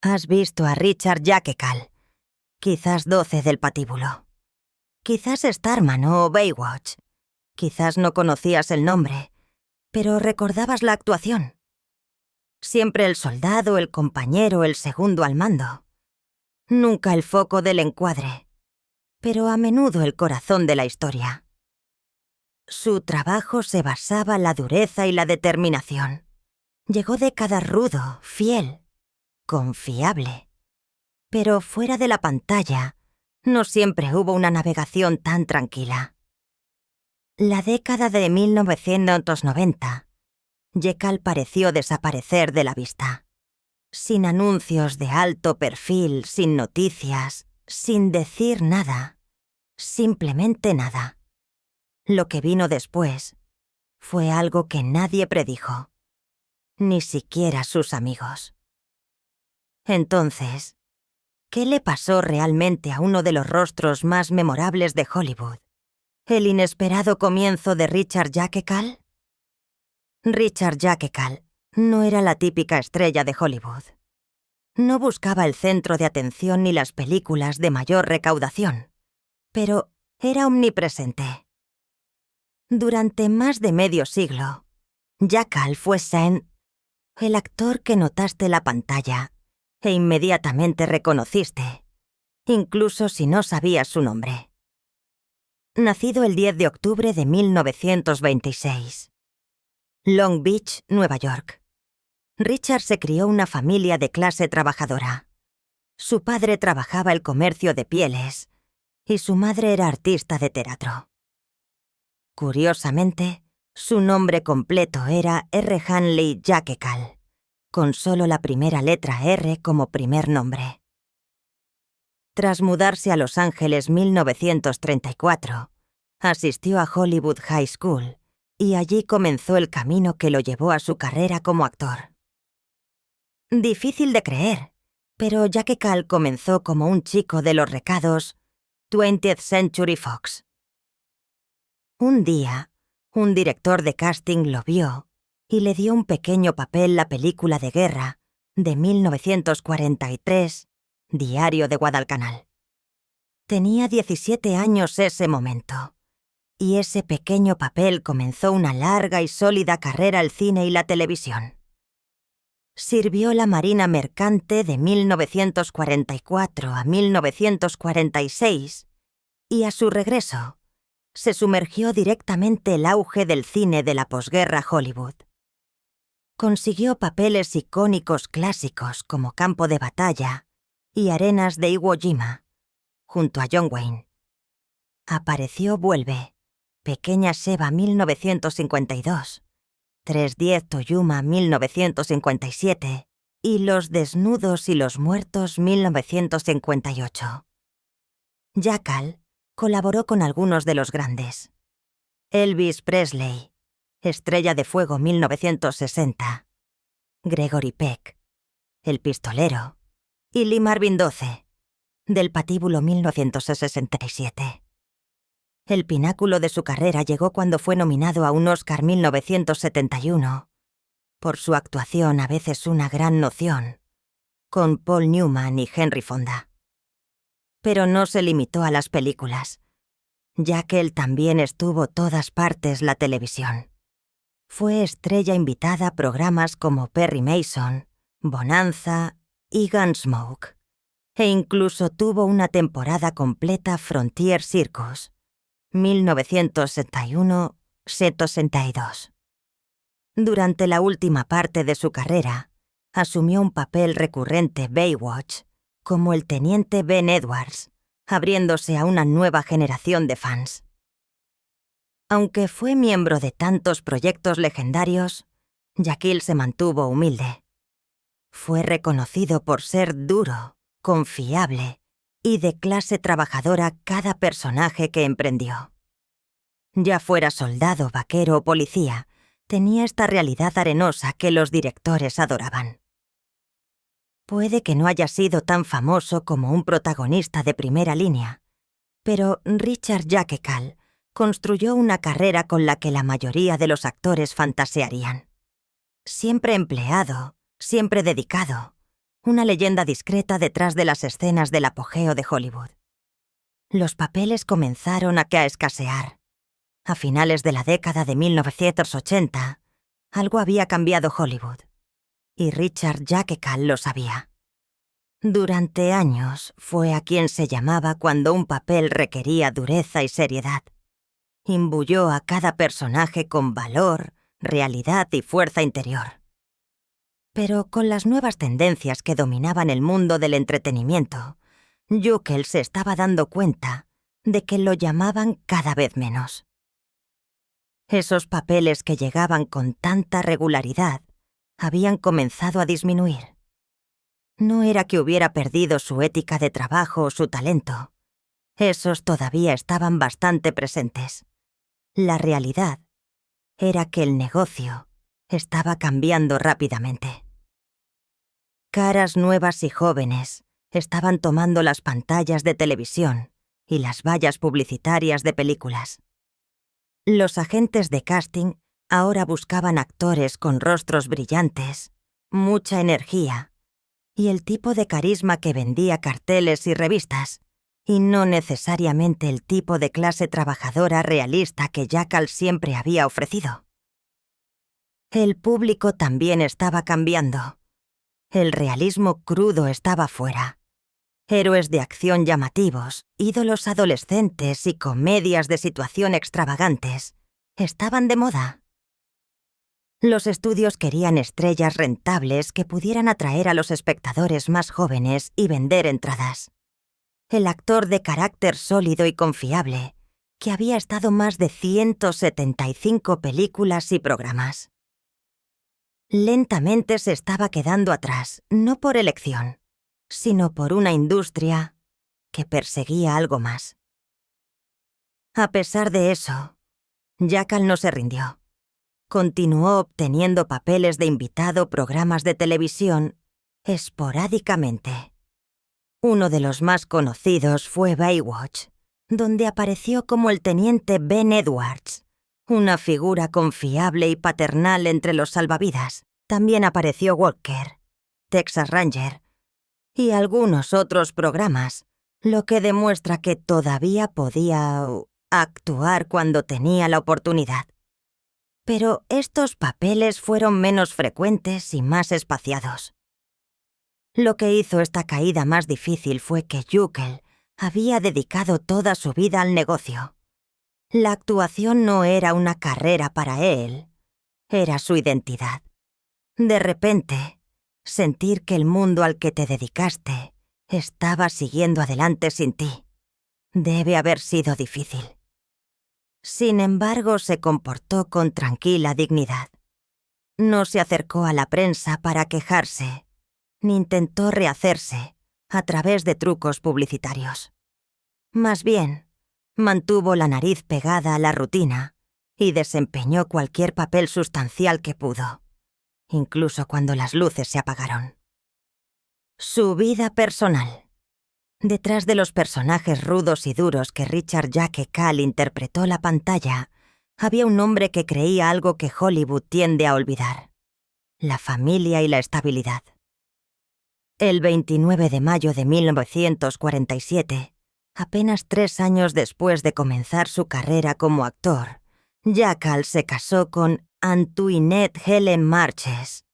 Has visto a Richard Jackekal, quizás 12 del patíbulo. Quizás Starman o Baywatch. Quizás no conocías el nombre, pero recordabas la actuación. Siempre el soldado, el compañero, el segundo al mando. Nunca el foco del encuadre, pero a menudo el corazón de la historia. Su trabajo se basaba en la dureza y la determinación. Llegó décadas rudo, fiel, confiable. Pero fuera de la pantalla, no siempre hubo una navegación tan tranquila. La década de 1990, Jackal pareció desaparecer de la vista. Sin anuncios de alto perfil, sin noticias, sin decir nada. Simplemente nada. Lo que vino después fue algo que nadie predijo, ni siquiera sus amigos. Entonces, ¿qué le pasó realmente a uno de los rostros más memorables de Hollywood? ¿El inesperado comienzo de Richard Jackekal? Richard Jackekal no era la típica estrella de Hollywood. No buscaba el centro de atención ni las películas de mayor recaudación, pero era omnipresente. Durante más de medio siglo, Jackal fue el actor que notaste en la pantalla e inmediatamente reconociste, incluso si no sabías su nombre. Nacido el 10 de octubre de 1926. Long Beach, Nueva York. Richard se crió en una familia de clase trabajadora. Su padre trabajaba el comercio de pieles y su madre era artista de teatro. Curiosamente, su nombre completo era R. Hanley Jackekal, con solo la primera letra R como primer nombre. Tras mudarse a Los Ángeles 1934, asistió a Hollywood High School y allí comenzó el camino que lo llevó a su carrera como actor. Difícil de creer, pero Jackekal comenzó como un chico de los recados 20th Century Fox. Un día, un director de casting lo vio y le dio un pequeño papel en la película de guerra de 1943, Diario de Guadalcanal. Tenía 17 años ese momento, y ese pequeño papel comenzó una larga y sólida carrera al cine y la televisión. Sirvió la Marina Mercante de 1944 a 1946, y a su regreso, se sumergió directamente el auge del cine de la posguerra Hollywood. Consiguió papeles icónicos clásicos como Campo de Batalla y Arenas de Iwo Jima, junto a John Wayne. Apareció Vuelve, Pequeña Sheba 1952, 310 Toyuma 1957 y Los Desnudos y los Muertos 1958. Jackal colaboró con algunos de los grandes. Elvis Presley, Estrella de Fuego 1960, Gregory Peck, El Pistolero, y Lee Marvin 12, del Patíbulo 1967. El pináculo de su carrera llegó cuando fue nominado a un Oscar 1971, por su actuación a veces una gran noción, con Paul Newman y Henry Fonda. Pero no se limitó a las películas, ya que él también estuvo todas partes la televisión. Fue estrella invitada a programas como Perry Mason, Bonanza y Gunsmoke, e incluso tuvo una temporada completa Frontier Circus, 1961-62. Durante la última parte de su carrera, asumió un papel recurrente Baywatch como el teniente Ben Edwards, abriéndose a una nueva generación de fans. Aunque fue miembro de tantos proyectos legendarios, Jackal se mantuvo humilde. Fue reconocido por ser duro, confiable y de clase trabajadora cada personaje que emprendió. Ya fuera soldado, vaquero o policía, tenía esta realidad arenosa que los directores adoraban. Puede que no haya sido tan famoso como un protagonista de primera línea, pero Richard Jackekal construyó una carrera con la que la mayoría de los actores fantasearían. Siempre empleado, siempre dedicado, una leyenda discreta detrás de las escenas del apogeo de Hollywood. Los papeles comenzaron a escasear. A finales de la década de 1980, algo había cambiado Hollywood, y Richard Jaquecal lo sabía. Durante años fue a quien se llamaba cuando un papel requería dureza y seriedad. Imbuyó a cada personaje con valor, realidad y fuerza interior. Pero con las nuevas tendencias que dominaban el mundo del entretenimiento, Jaquecal se estaba dando cuenta de que lo llamaban cada vez menos. Esos papeles que llegaban con tanta regularidad habían comenzado a disminuir. No era que hubiera perdido su ética de trabajo o su talento. Esos todavía estaban bastante presentes. La realidad era que el negocio estaba cambiando rápidamente. Caras nuevas y jóvenes estaban tomando las pantallas de televisión y las vallas publicitarias de películas. Los agentes de casting ahora buscaban actores con rostros brillantes, mucha energía y el tipo de carisma que vendía carteles y revistas, y no necesariamente el tipo de clase trabajadora realista que Jackal siempre había ofrecido. El público también estaba cambiando. El realismo crudo estaba fuera. Héroes de acción llamativos, ídolos adolescentes y comedias de situación extravagantes estaban de moda. Los estudios querían estrellas rentables que pudieran atraer a los espectadores más jóvenes y vender entradas. El actor de carácter sólido y confiable, que había estado más de 175 películas y programas. Lentamente se estaba quedando atrás, no por elección, sino por una industria que perseguía algo más. A pesar de eso, Jackal no se rindió. Continuó obteniendo papeles de invitado a programas de televisión esporádicamente. Uno de los más conocidos fue Baywatch, donde apareció como el teniente Ben Edwards, una figura confiable y paternal entre los salvavidas. También apareció Walker, Texas Ranger y algunos otros programas, lo que demuestra que todavía podía actuar cuando tenía la oportunidad. Pero estos papeles fueron menos frecuentes y más espaciados. Lo que hizo esta caída más difícil fue que Jackal había dedicado toda su vida al negocio. La actuación no era una carrera para él, era su identidad. De repente, sentir que el mundo al que te dedicaste estaba siguiendo adelante sin ti debe haber sido difícil. Sin embargo, se comportó con tranquila dignidad. No se acercó a la prensa para quejarse, ni intentó rehacerse a través de trucos publicitarios. Más bien, mantuvo la nariz pegada a la rutina y desempeñó cualquier papel sustancial que pudo, incluso cuando las luces se apagaron. Su vida personal. Detrás de los personajes rudos y duros que Richard Jaquecal interpretó la pantalla, había un hombre que creía algo que Hollywood tiende a olvidar: la familia y la estabilidad. El 29 de mayo de 1947, apenas 3 años después de comenzar su carrera como actor, Jackal se casó con Antoinette Helen Marches.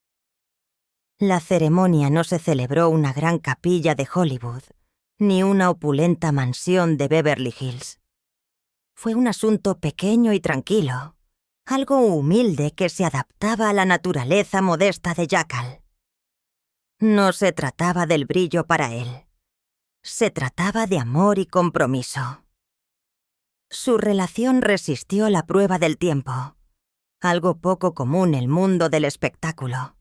La ceremonia no se celebró una gran capilla de Hollywood, ni una opulenta mansión de Beverly Hills. Fue un asunto pequeño y tranquilo, algo humilde que se adaptaba a la naturaleza modesta de Jackal. No se trataba del brillo para él. Se trataba de amor y compromiso. Su relación resistió la prueba del tiempo, algo poco común en el mundo del espectáculo.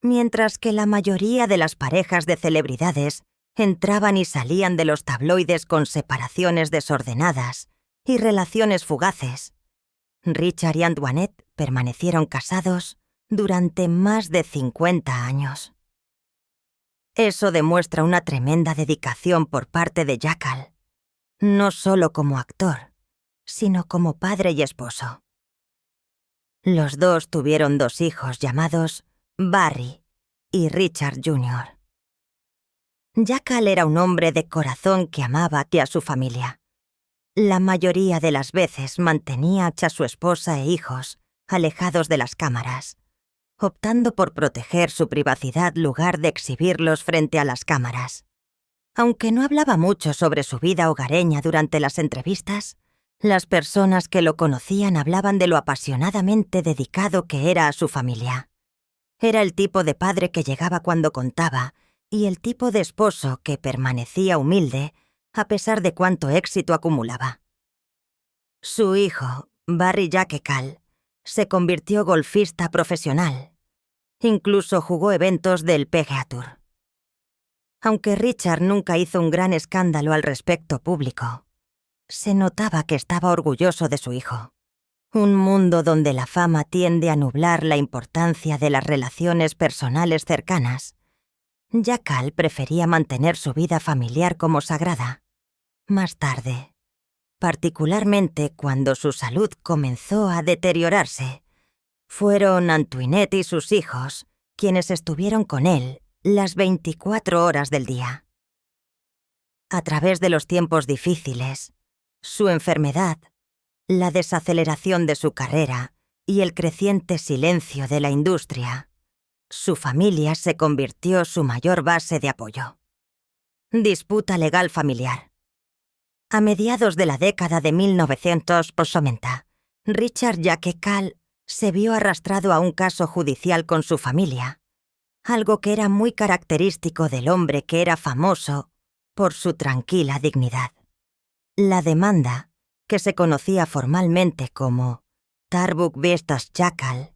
Mientras que la mayoría de las parejas de celebridades entraban y salían de los tabloides con separaciones desordenadas y relaciones fugaces, Richard y Antoinette permanecieron casados durante más de 50 años. Eso demuestra una tremenda dedicación por parte de Jackal, no solo como actor, sino como padre y esposo. Los dos tuvieron 2 hijos llamados Barry y Richard Jr. Jackal era un hombre de corazón que amaba a su familia. La mayoría de las veces mantenía a su esposa e hijos alejados de las cámaras, optando por proteger su privacidad en lugar de exhibirlos frente a las cámaras. Aunque no hablaba mucho sobre su vida hogareña durante las entrevistas, las personas que lo conocían hablaban de lo apasionadamente dedicado que era a su familia. Era el tipo de padre que llegaba cuando contaba y el tipo de esposo que permanecía humilde a pesar de cuánto éxito acumulaba. Su hijo, Barry Jackekal, se convirtió golfista profesional. Incluso jugó eventos del PGA Tour. Aunque Richard nunca hizo un gran escándalo al respecto público, se notaba que estaba orgulloso de su hijo. Un mundo donde la fama tiende a nublar la importancia de las relaciones personales cercanas. Jackal prefería mantener su vida familiar como sagrada. Más tarde, particularmente cuando su salud comenzó a deteriorarse, fueron Antoinette y sus hijos quienes estuvieron con él las 24 horas del día. A través de los tiempos difíciles, su enfermedad, la desaceleración de su carrera y el creciente silencio de la industria, su familia se convirtió su mayor base de apoyo. Disputa legal familiar. A mediados de la década de 1990, Richard Jackekal se vio arrastrado a un caso judicial con su familia, algo que era muy característico del hombre que era famoso por su tranquila dignidad. La demanda, que se conocía formalmente como Tarbuk vs. Jackal,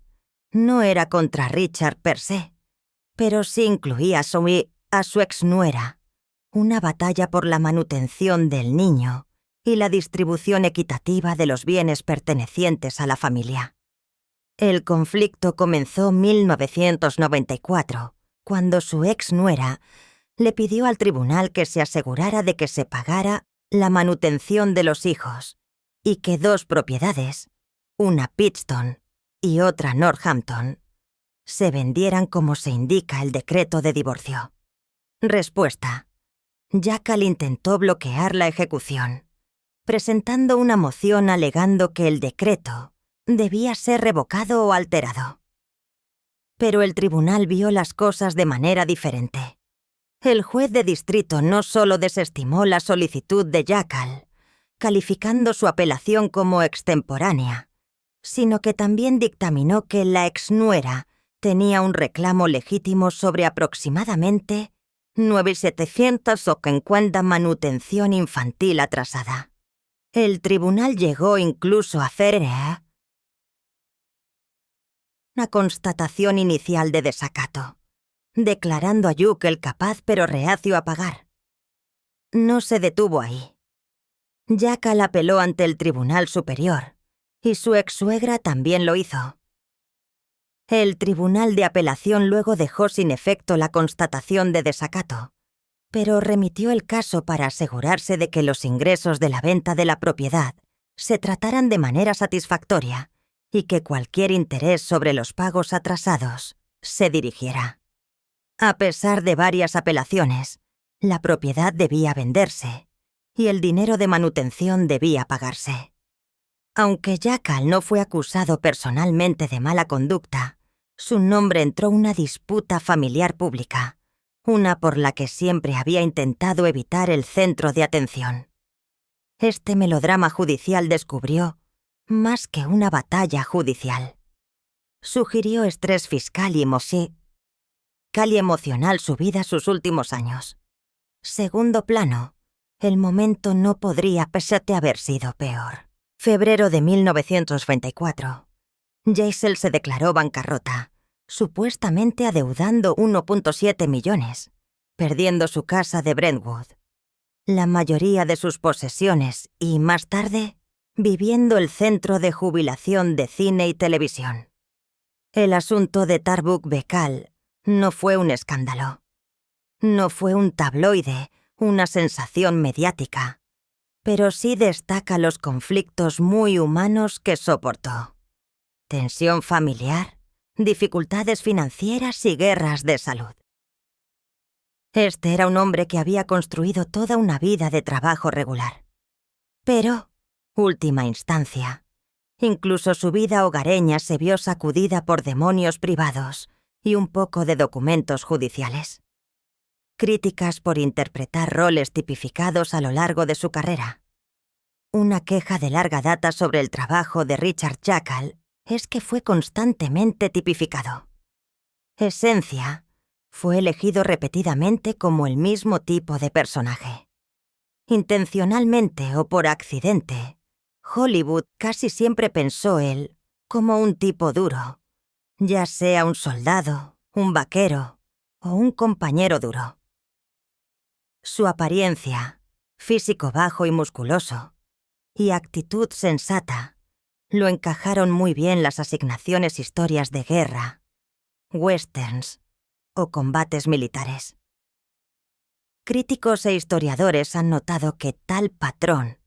no era contra Richard per se, pero sí incluía a su exnuera, una batalla por la manutención del niño y la distribución equitativa de los bienes pertenecientes a la familia. El conflicto comenzó en 1994, cuando su exnuera le pidió al tribunal que se asegurara de que se pagara la manutención de los hijos y que dos propiedades, una Pittston y otra Northampton, se vendieran como se indica el decreto de divorcio. Respuesta. Jackal intentó bloquear la ejecución, presentando una moción alegando que el decreto debía ser revocado o alterado. Pero el tribunal vio las cosas de manera diferente. El juez de distrito no solo desestimó la solicitud de Jackal, calificando su apelación como extemporánea, sino que también dictaminó que la exnuera tenía un reclamo legítimo sobre aproximadamente 950 manutención infantil atrasada. El tribunal llegó incluso a hacer una constatación inicial de desacato, declarando a Jackal capaz pero reacio a pagar. No se detuvo ahí. Jackal apeló ante el Tribunal Superior, y su ex-suegra también lo hizo. El Tribunal de Apelación luego dejó sin efecto la constatación de desacato, pero remitió el caso para asegurarse de que los ingresos de la venta de la propiedad se trataran de manera satisfactoria y que cualquier interés sobre los pagos atrasados se dirigiera. A pesar de varias apelaciones, la propiedad debía venderse y el dinero de manutención debía pagarse. Aunque Jackal no fue acusado personalmente de mala conducta, su nombre entró una disputa familiar pública, una por la que siempre había intentado evitar el centro de atención. Este melodrama judicial descubrió más que una batalla judicial. Sugirió estrés fiscal y emocional subida sus últimos años. Segundo plano, el momento no podría haber sido peor. Febrero de 1924. Jaisel se declaró bancarrota, supuestamente adeudando 1.7 millones, perdiendo su casa de Brentwood, la mayoría de sus posesiones y, más tarde, viviendo el centro de jubilación de cine y televisión. El asunto de Tarbuk Bekal no fue un escándalo. No fue un tabloide, una sensación mediática, pero sí destaca los conflictos muy humanos que soportó. Tensión familiar, dificultades financieras y guerras de salud. Este era un hombre que había construido toda una vida de trabajo regular. Pero, última instancia, incluso su vida hogareña se vio sacudida por demonios privados y un poco de documentos judiciales. Críticas por interpretar roles tipificados a lo largo de su carrera. Una queja de larga data sobre el trabajo de Richard Jackal es que fue constantemente tipificado. Esencia fue elegido repetidamente como el mismo tipo de personaje. Intencionalmente o por accidente, Hollywood casi siempre pensó él como un tipo duro, ya sea un soldado, un vaquero o un compañero duro. Su apariencia, físico bajo y musculoso, y actitud sensata, lo encajaron muy bien las asignaciones historias de guerra, westerns o combates militares. Críticos e historiadores han notado que tal patrón,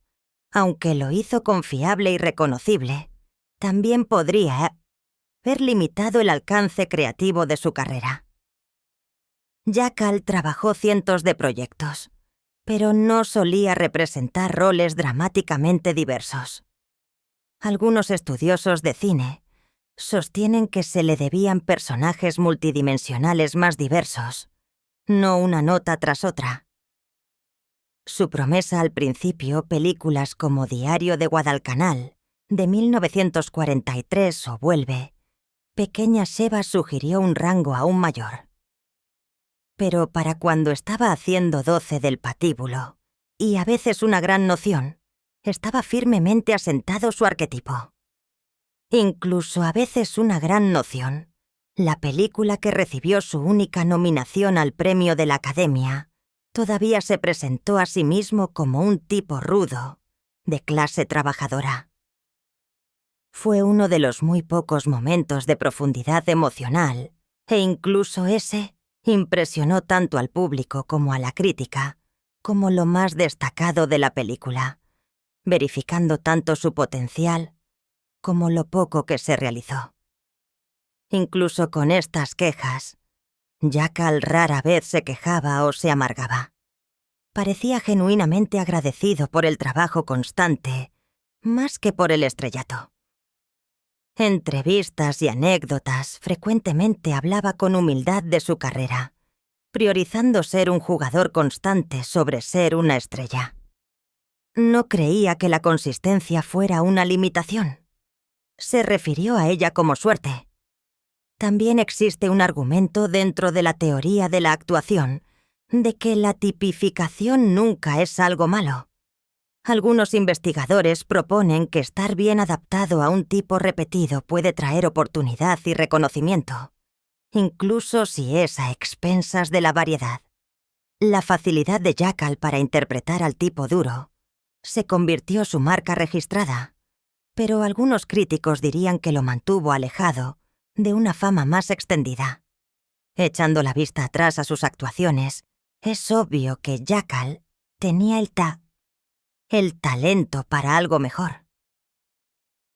aunque lo hizo confiable y reconocible, también podría haber limitado el alcance creativo de su carrera. Jackal trabajó cientos de proyectos, pero no solía representar roles dramáticamente diversos. Algunos estudiosos de cine sostienen que se le debían personajes multidimensionales más diversos, no una nota tras otra. Su promesa al principio, películas como Diario de Guadalcanal, de 1943 o Vuelve, Pequeña Sheba sugirió un rango aún mayor. Pero para cuando estaba haciendo 12 del patíbulo, y a veces una gran noción, estaba firmemente asentado su arquetipo. Incluso a veces una gran noción, la película que recibió su única nominación al premio de la Academia, todavía se presentó a sí mismo como un tipo rudo, de clase trabajadora. Fue uno de los muy pocos momentos de profundidad emocional, e incluso ese impresionó tanto al público como a la crítica, como lo más destacado de la película, verificando tanto su potencial como lo poco que se realizó. Incluso con estas quejas, Jackal rara vez se quejaba o se amargaba. Parecía genuinamente agradecido por el trabajo constante, más que por el estrellato. Entrevistas y anécdotas frecuentemente hablaba con humildad de su carrera, priorizando ser un jugador constante sobre ser una estrella. No creía que la consistencia fuera una limitación. Se refirió a ella como suerte. También existe un argumento dentro de la teoría de la actuación de que la tipificación nunca es algo malo. Algunos investigadores proponen que estar bien adaptado a un tipo repetido puede traer oportunidad y reconocimiento, incluso si es a expensas de la variedad. La facilidad de Jackal para interpretar al tipo duro se convirtió su marca registrada, pero algunos críticos dirían que lo mantuvo alejado de una fama más extendida. Echando la vista atrás a sus actuaciones, es obvio que Jackal tenía el talento para algo mejor.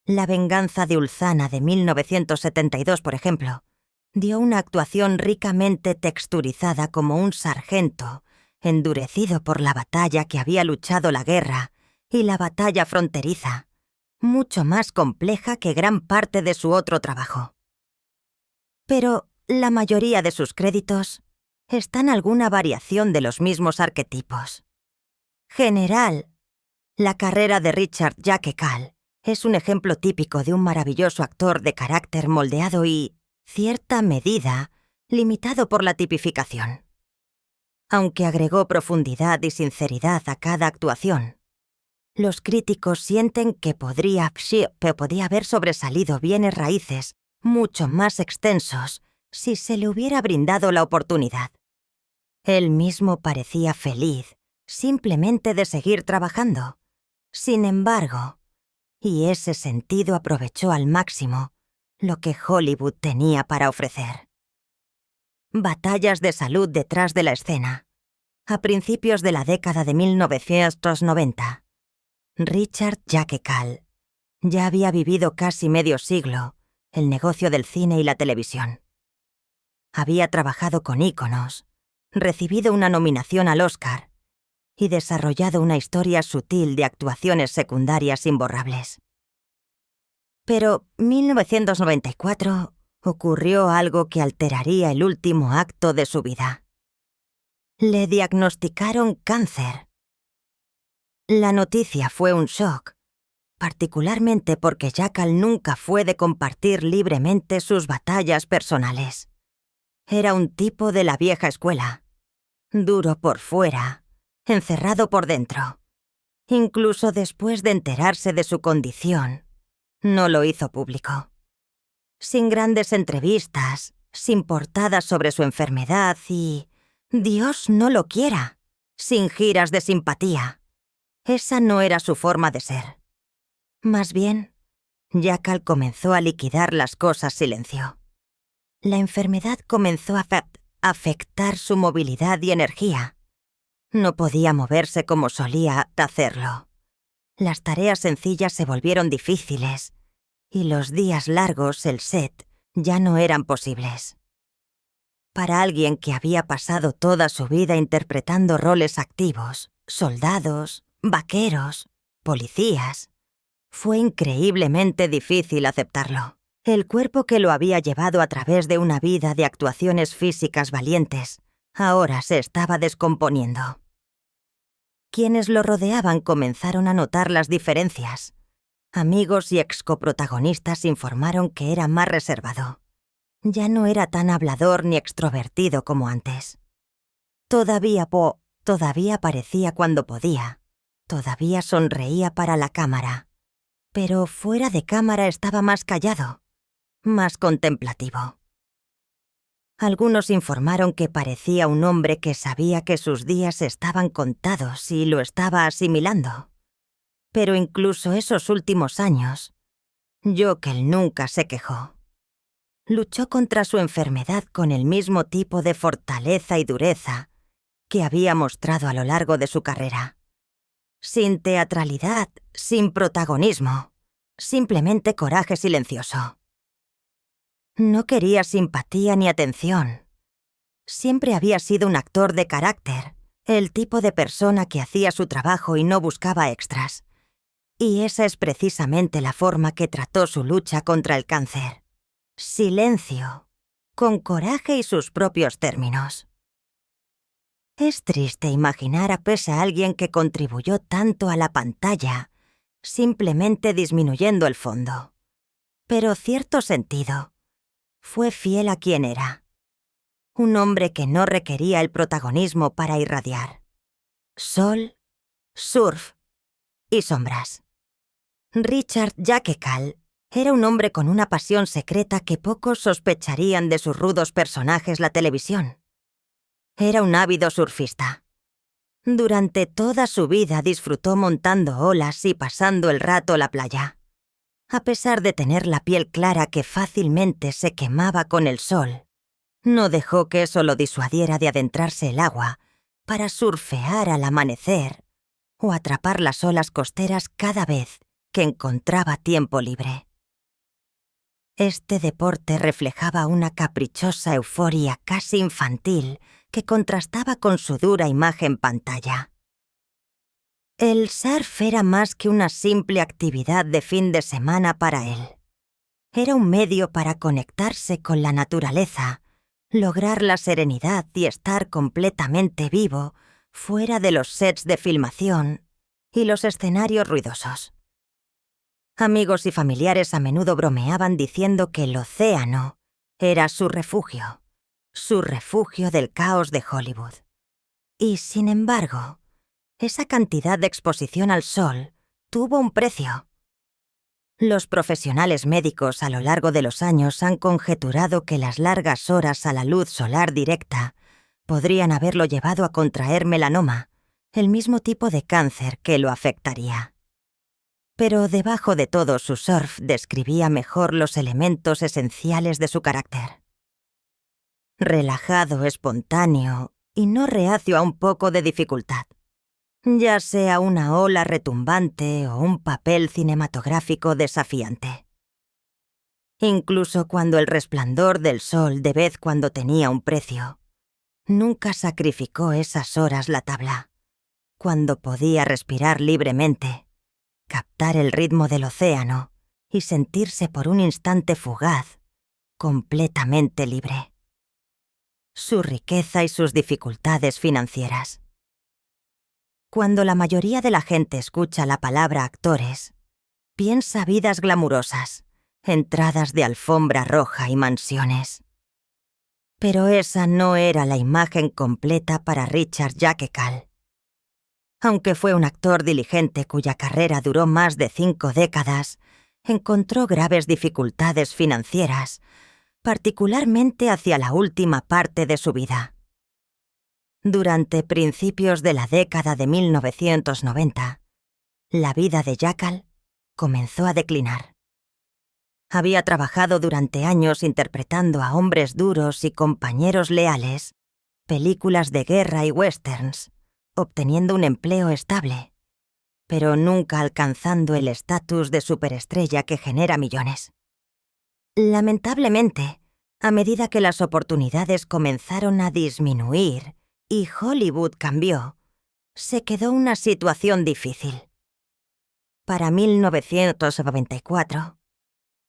La venganza de Ulzana de 1972, por ejemplo, dio una actuación ricamente texturizada como un sargento, endurecido por la batalla que había luchado la guerra y la batalla fronteriza, mucho más compleja que gran parte de su otro trabajo. Pero la mayoría de sus créditos están alguna variación de los mismos arquetipos. General, la carrera de Richard Jackal es un ejemplo típico de un maravilloso actor de carácter moldeado y, cierta medida, limitado por la tipificación. Aunque agregó profundidad y sinceridad a cada actuación, los críticos sienten que podría haber sobresalido bienes raíces mucho más extensos si se le hubiera brindado la oportunidad. Él mismo parecía feliz simplemente de seguir trabajando. Sin embargo, y ese sentido aprovechó al máximo lo que Hollywood tenía para ofrecer. Batallas de salud detrás de la escena. A principios de la década de 1990, Richard Jackal ya había vivido casi medio siglo el negocio del cine y la televisión. Había trabajado con íconos, recibido una nominación al Oscar y desarrollado una historia sutil de actuaciones secundarias imborrables. Pero 1994 ocurrió algo que alteraría el último acto de su vida. Le diagnosticaron cáncer. La noticia fue un shock, particularmente porque Jackal nunca fue de compartir libremente sus batallas personales. Era un tipo de la vieja escuela, duro por fuera, encerrado por dentro. Incluso después de enterarse de su condición, no lo hizo público. Sin grandes entrevistas, sin portadas sobre su enfermedad y, Dios no lo quiera, sin giras de simpatía. Esa no era su forma de ser. Más bien, Jackal comenzó a liquidar las cosas silencio. La enfermedad comenzó a afectar su movilidad y energía. No podía moverse como solía hacerlo. Las tareas sencillas se volvieron difíciles y los días largos, el set, ya no eran posibles. Para alguien que había pasado toda su vida interpretando roles activos, soldados, vaqueros, policías, fue increíblemente difícil aceptarlo. El cuerpo que lo había llevado a través de una vida de actuaciones físicas valientes, ahora se estaba descomponiendo. Quienes lo rodeaban comenzaron a notar las diferencias. Amigos y excoprotagonistas informaron que era más reservado. Ya no era tan hablador ni extrovertido como antes. Todavía aparecía cuando podía. Todavía sonreía para la cámara. Pero fuera de cámara estaba más callado, más contemplativo. Algunos informaron que parecía un hombre que sabía que sus días estaban contados y lo estaba asimilando. Pero incluso esos últimos años, Jackal nunca se quejó. Luchó contra su enfermedad con el mismo tipo de fortaleza y dureza que había mostrado a lo largo de su carrera. Sin teatralidad, sin protagonismo, simplemente coraje silencioso. No quería simpatía ni atención. Siempre había sido un actor de carácter, el tipo de persona que hacía su trabajo y no buscaba extras. Y esa es precisamente la forma que trató su lucha contra el cáncer. Silencio, con coraje y sus propios términos. Es triste imaginar a alguien que contribuyó tanto a la pantalla, simplemente disminuyendo el fondo. Pero cierto sentido, fue fiel a quien era. Un hombre que no requería el protagonismo para irradiar. Sol, surf y sombras. Richard Jackal era un hombre con una pasión secreta que pocos sospecharían de sus rudos personajes la televisión. Era un ávido surfista. Durante toda su vida disfrutó montando olas y pasando el rato la playa. A pesar de tener la piel clara que fácilmente se quemaba con el sol, no dejó que eso lo disuadiera de adentrarse el agua para surfear al amanecer o atrapar las olas costeras cada vez que encontraba tiempo libre. Este deporte reflejaba una caprichosa euforia casi infantil que contrastaba con su dura imagen pantalla. El surf era más que una simple actividad de fin de semana para él. Era un medio para conectarse con la naturaleza, lograr la serenidad y estar completamente vivo fuera de los sets de filmación y los escenarios ruidosos. Amigos y familiares a menudo bromeaban diciendo que el océano era su refugio del caos de Hollywood. Y, sin embargo, esa cantidad de exposición al sol tuvo un precio. Los profesionales médicos a lo largo de los años han conjeturado que las largas horas a la luz solar directa podrían haberlo llevado a contraer melanoma, el mismo tipo de cáncer que lo afectaría. Pero debajo de todo su surf describía mejor los elementos esenciales de su carácter. Relajado, espontáneo y no reacio a un poco de dificultad. Ya sea una ola retumbante o un papel cinematográfico desafiante. Incluso cuando el resplandor del sol de vez cuando tenía un precio, nunca sacrificó esas horas la tabla, cuando podía respirar libremente, captar el ritmo del océano y sentirse por un instante fugaz, completamente libre. Su riqueza y sus dificultades financieras. Cuando la mayoría de la gente escucha la palabra actores, piensa vidas glamurosas, entradas de alfombra roja y mansiones. Pero esa no era la imagen completa para Richard Jaquekal. Aunque fue un actor diligente cuya carrera duró más de 5 décadas, encontró graves dificultades financieras, particularmente hacia la última parte de su vida. Durante principios de la década de 1990, la vida de Jackal comenzó a declinar. Había trabajado durante años interpretando a hombres duros y compañeros leales, películas de guerra y westerns, obteniendo un empleo estable, pero nunca alcanzando el estatus de superestrella que genera millones. Lamentablemente, a medida que las oportunidades comenzaron a disminuir y Hollywood cambió, se quedó una situación difícil. Para 1994,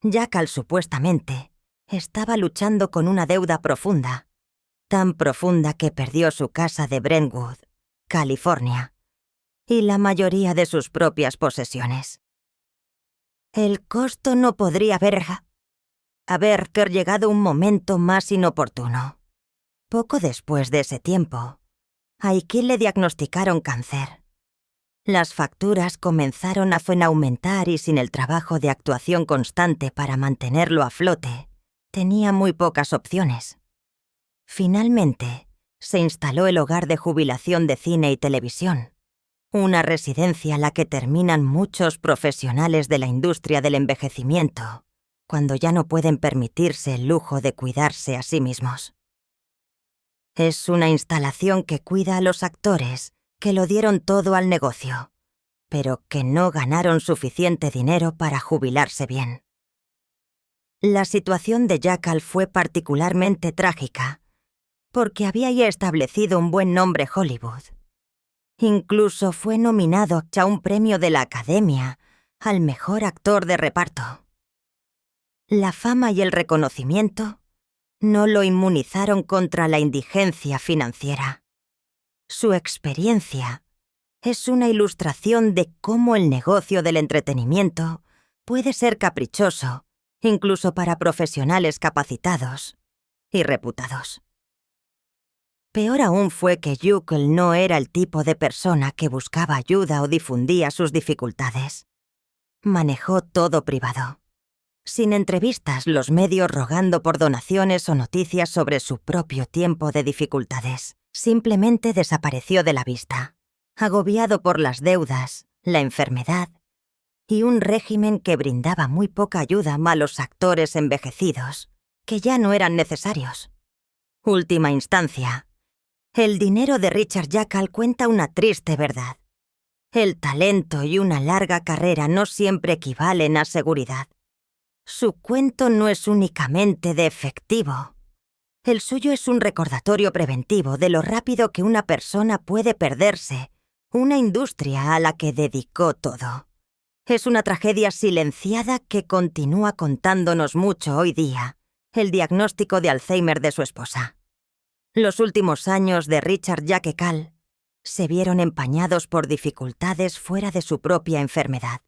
Jackal supuestamente estaba luchando con una deuda profunda, tan profunda que perdió su casa de Brentwood, California, y la mayoría de sus propias posesiones. El costo no podría haber llegado un momento más inoportuno. Poco después de ese tiempo, a Aikil le diagnosticaron cáncer. Las facturas comenzaron a aumentar y sin el trabajo de actuación constante para mantenerlo a flote, tenía muy pocas opciones. Finalmente, se instaló el hogar de jubilación de cine y televisión, una residencia a la que terminan muchos profesionales de la industria del envejecimiento, cuando ya no pueden permitirse el lujo de cuidarse a sí mismos. Es una instalación que cuida a los actores que lo dieron todo al negocio, pero que no ganaron suficiente dinero para jubilarse bien. La situación de Jackal fue particularmente trágica, porque había ya establecido un buen nombre Hollywood. Incluso fue nominado a un premio de la Academia al mejor actor de reparto. La fama y el reconocimiento no lo inmunizaron contra la indigencia financiera. Su experiencia es una ilustración de cómo el negocio del entretenimiento puede ser caprichoso, incluso para profesionales capacitados y reputados. Peor aún fue que Jackal no era el tipo de persona que buscaba ayuda o difundía sus dificultades. Manejó todo privado. Sin entrevistas, los medios rogando por donaciones o noticias sobre su propio tiempo de dificultades. Simplemente desapareció de la vista, agobiado por las deudas, la enfermedad y un régimen que brindaba muy poca ayuda a los actores envejecidos, que ya no eran necesarios. Última instancia, el dinero de Richard Jackal cuenta una triste verdad. El talento y una larga carrera no siempre equivalen a seguridad. Su cuento no es únicamente de efectivo. El suyo es un recordatorio preventivo de lo rápido que una persona puede perderse, una industria a la que dedicó todo. Es una tragedia silenciada que continúa contándonos mucho hoy día, el diagnóstico de Alzheimer de su esposa. Los últimos años de Richard Jaquekal se vieron empañados por dificultades fuera de su propia enfermedad.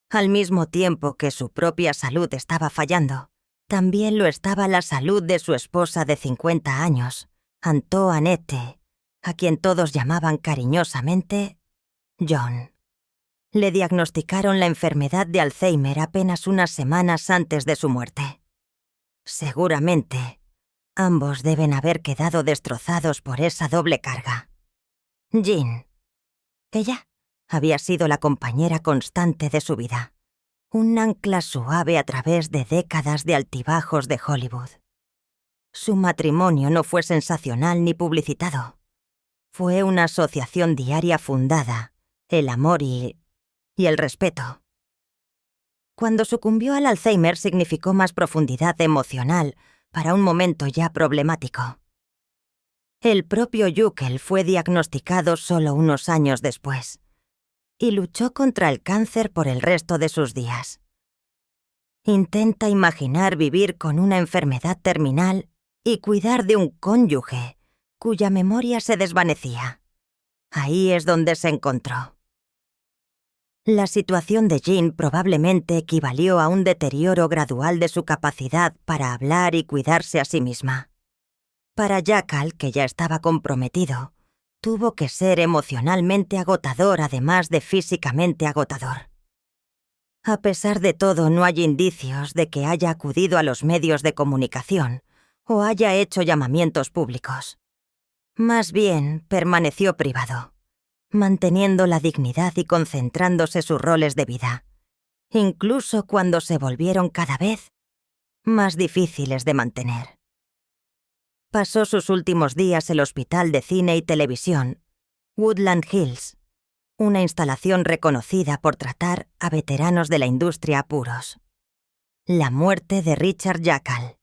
Al mismo tiempo que su propia salud estaba fallando, también lo estaba la salud de su esposa de 50 años, Antoinette, a quien todos llamaban cariñosamente John. Le diagnosticaron la enfermedad de Alzheimer apenas unas semanas antes de su muerte. Seguramente, ambos deben haber quedado destrozados por esa doble carga. Jean. Ella había sido la compañera constante de su vida, un ancla suave a través de décadas de altibajos de Hollywood. Su matrimonio no fue sensacional ni publicitado. Fue una asociación diaria fundada, el amor y el respeto. Cuando sucumbió al Alzheimer significó más profundidad emocional para un momento ya problemático. El propio Jekyll fue diagnosticado solo unos años después y luchó contra el cáncer por el resto de sus días. Intenta imaginar vivir con una enfermedad terminal y cuidar de un cónyuge cuya memoria se desvanecía. Ahí es donde se encontró. La situación de Jean probablemente equivalió a un deterioro gradual de su capacidad para hablar y cuidarse a sí misma. Para Jekyll, que ya estaba comprometido, tuvo que ser emocionalmente agotador además de físicamente agotador. A pesar de todo, no hay indicios de que haya acudido a los medios de comunicación o haya hecho llamamientos públicos. Más bien, permaneció privado, manteniendo la dignidad y concentrándose sus roles de vida, incluso cuando se volvieron cada vez más difíciles de mantener. Pasó sus últimos días en el Hospital de Cine y Televisión, Woodland Hills, una instalación reconocida por tratar a veteranos de la industria apuros. La muerte de Richard Jekyll.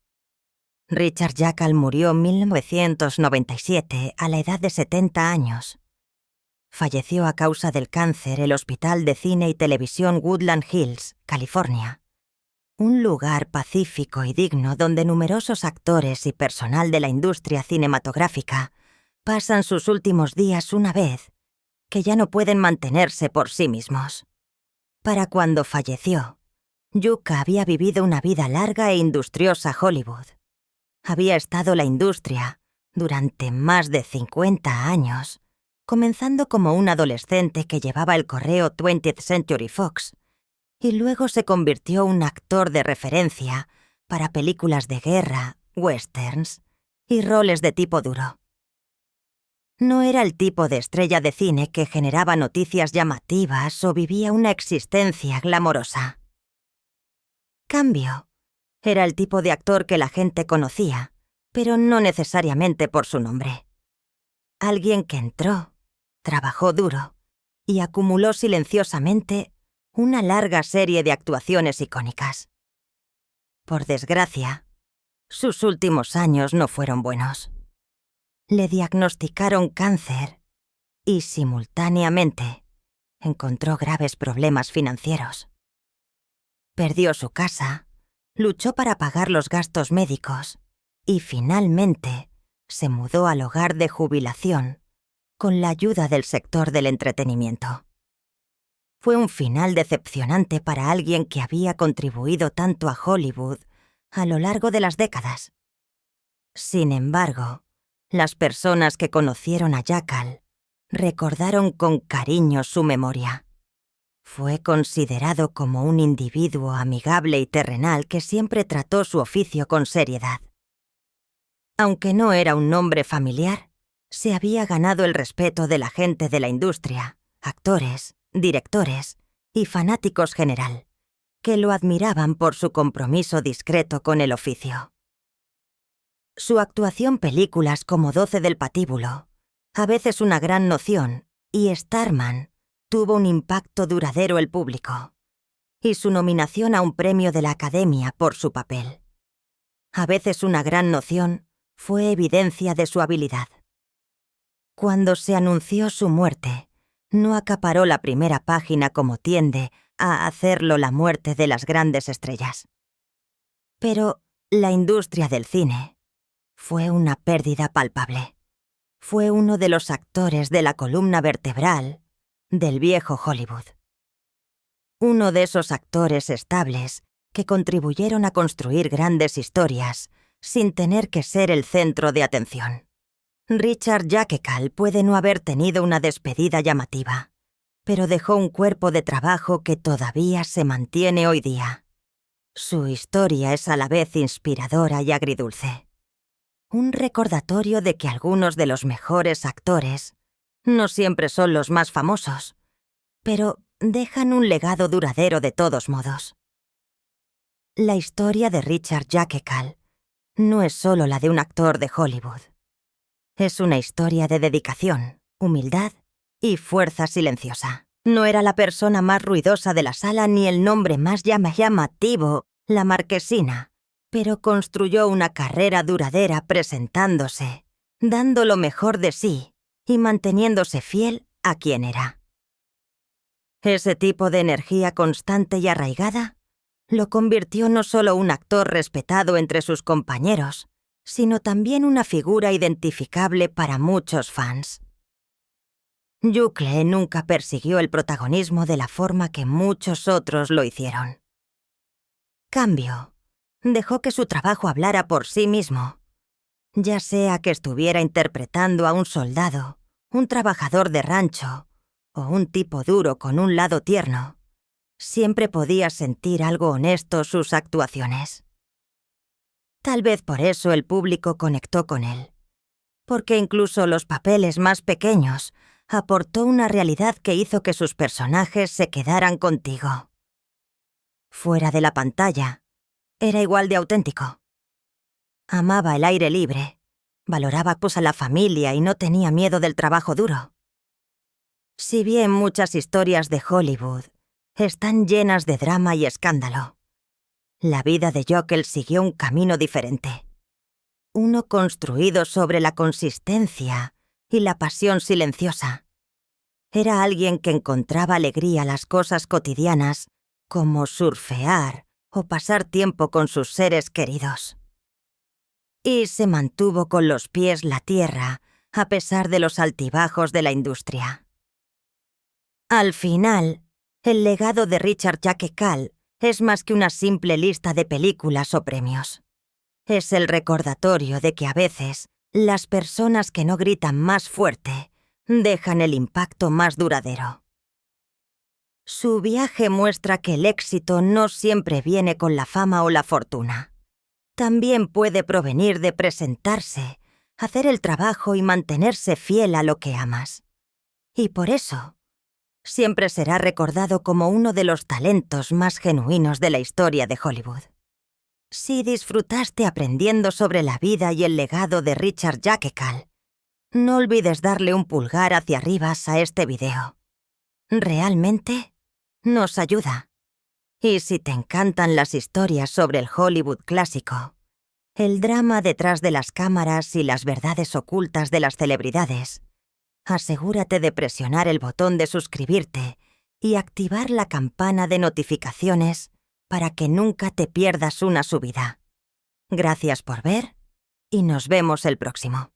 Richard Jekyll murió en 1997 a la edad de 70 años. Falleció a causa del cáncer en el Hospital de Cine y Televisión Woodland Hills, California. Un lugar pacífico y digno donde numerosos actores y personal de la industria cinematográfica pasan sus últimos días una vez que ya no pueden mantenerse por sí mismos. Para cuando falleció, Yuka había vivido una vida larga e industriosa Hollywood. Había estado la industria durante más de 50 años, comenzando como un adolescente que llevaba el correo 20th Century Fox, y luego se convirtió en un actor de referencia para películas de guerra, westerns y roles de tipo duro. No era el tipo de estrella de cine que generaba noticias llamativas o vivía una existencia glamorosa. Cambio, era el tipo de actor que la gente conocía, pero no necesariamente por su nombre. Alguien que entró, trabajó duro y acumuló silenciosamente una larga serie de actuaciones icónicas. Por desgracia, sus últimos años no fueron buenos. Le diagnosticaron cáncer y, simultáneamente, encontró graves problemas financieros. Perdió su casa, luchó para pagar los gastos médicos y, finalmente, se mudó al hogar de jubilación con la ayuda del sector del entretenimiento. Fue un final decepcionante para alguien que había contribuido tanto a Hollywood a lo largo de las décadas. Sin embargo, las personas que conocieron a Jekyll recordaron con cariño su memoria. Fue considerado como un individuo amigable y terrenal que siempre trató su oficio con seriedad. Aunque no era un nombre familiar, se había ganado el respeto de la gente de la industria, actores, directores y fanáticos general, que lo admiraban por su compromiso discreto con el oficio. Su actuación en películas como 12 del patíbulo, A veces una gran noción, y Starman, tuvo un impacto duradero en el público, y su nominación a un premio de la Academia por su papel. A veces una gran noción fue evidencia de su habilidad. Cuando se anunció su muerte, no acaparó la primera página como tiende a hacerlo la muerte de las grandes estrellas. Pero la industria del cine fue una pérdida palpable. Fue uno de los actores de la columna vertebral del viejo Hollywood. Uno de esos actores estables que contribuyeron a construir grandes historias sin tener que ser el centro de atención. Richard Jekyll puede no haber tenido una despedida llamativa, pero dejó un cuerpo de trabajo que todavía se mantiene hoy día. Su historia es a la vez inspiradora y agridulce. Un recordatorio de que algunos de los mejores actores no siempre son los más famosos, pero dejan un legado duradero de todos modos. La historia de Richard Jekyll no es solo la de un actor de Hollywood. Es una historia de dedicación, humildad y fuerza silenciosa. No era la persona más ruidosa de la sala ni el nombre más llamativo, la marquesina, pero construyó una carrera duradera presentándose dando lo mejor de sí y manteniéndose fiel a quien era. Ese tipo de energía constante y arraigada lo convirtió no solo un actor respetado entre sus compañeros, sino también una figura identificable para muchos fans. Yukle nunca persiguió el protagonismo de la forma que muchos otros lo hicieron. Cambio, dejó que su trabajo hablara por sí mismo, ya sea que estuviera interpretando a un soldado, un trabajador de rancho o un tipo duro con un lado tierno. Siempre podía sentir algo honesto sus actuaciones. Tal vez por eso el público conectó con él, porque incluso los papeles más pequeños aportó una realidad que hizo que sus personajes se quedaran contigo. Fuera de la pantalla, era igual de auténtico. Amaba el aire libre, valoraba a la familia y no tenía miedo del trabajo duro. Si bien muchas historias de Hollywood están llenas de drama y escándalo, la vida de Jokel siguió un camino diferente. Uno construido sobre la consistencia y la pasión silenciosa. Era alguien que encontraba alegría a las cosas cotidianas, como surfear o pasar tiempo con sus seres queridos. Y se mantuvo con los pies la tierra, a pesar de los altibajos de la industria. Al final, el legado de Richard Jacques Call es más que una simple lista de películas o premios. Es el recordatorio de que a veces las personas que no gritan más fuerte dejan el impacto más duradero. Su viaje muestra que el éxito no siempre viene con la fama o la fortuna. También puede provenir de presentarse, hacer el trabajo y mantenerse fiel a lo que amas. Y por eso, siempre será recordado como uno de los talentos más genuinos de la historia de Hollywood. Si disfrutaste aprendiendo sobre la vida y el legado de Richard Jacques Call, no olvides darle un pulgar hacia arriba a este video. Realmente nos ayuda. Y si te encantan las historias sobre el Hollywood clásico, el drama detrás de las cámaras y las verdades ocultas de las celebridades, asegúrate de presionar el botón de suscribirte y activar la campana de notificaciones para que nunca te pierdas una subida. Gracias por ver y nos vemos el próximo.